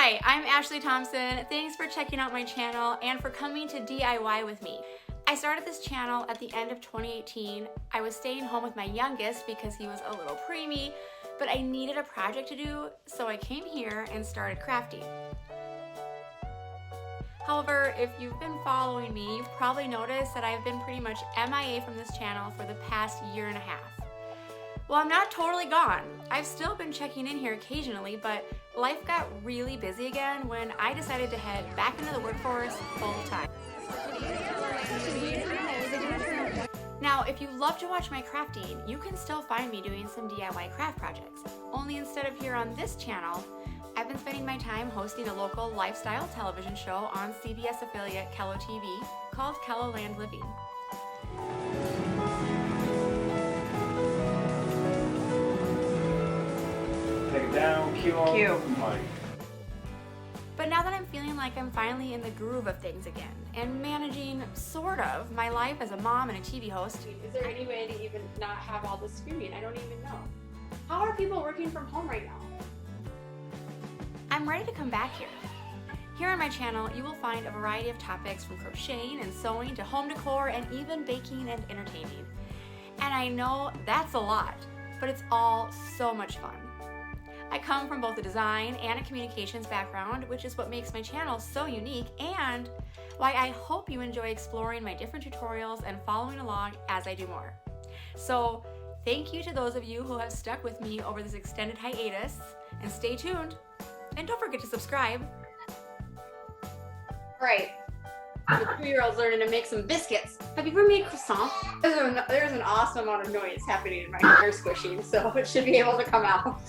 Hi, I'm Ashley Thompson. Thanks for checking out my channel and for coming to DIY with me. I started this channel at the end of 2018. I was staying home with my youngest because he was a little preemie, but I needed a project to do, so I came here and started crafting. However, if you've been following me, you've probably noticed that I've been pretty much MIA from this channel for the past year and a half. Well, I'm not totally gone. I've still been checking in here occasionally, but life got really busy again when I decided to head back into the workforce full time. Now, if you love to watch my crafting, you can still find me doing some DIY craft projects. Only instead of here on this channel, I've been spending my time hosting a local lifestyle television show on CBS affiliate Kello TV called Kello Land Living. Take it down, cue on. Cue. Mic. But now that I'm feeling like I'm finally in the groove of things again and managing, sort of, my life as a mom and a TV host. Is there any way to even not have all this screaming? I don't even know. How are people working from home right now? I'm ready to come back here. Here on my channel, you will find a variety of topics from crocheting and sewing to home decor and even baking and entertaining. And I know that's a lot, but it's all so much fun. I come from both a design and a communications background, which is what makes my channel so unique and why I hope you enjoy exploring my different tutorials and following along as I do more. So thank you to those of you who have stuck with me over this extended hiatus, and stay tuned. And don't forget to subscribe. Right. The 2-year-old's learning to make some biscuits. Have you ever made croissants? There's an awesome amount of noise happening in my hair squishing, so it should be able to come out.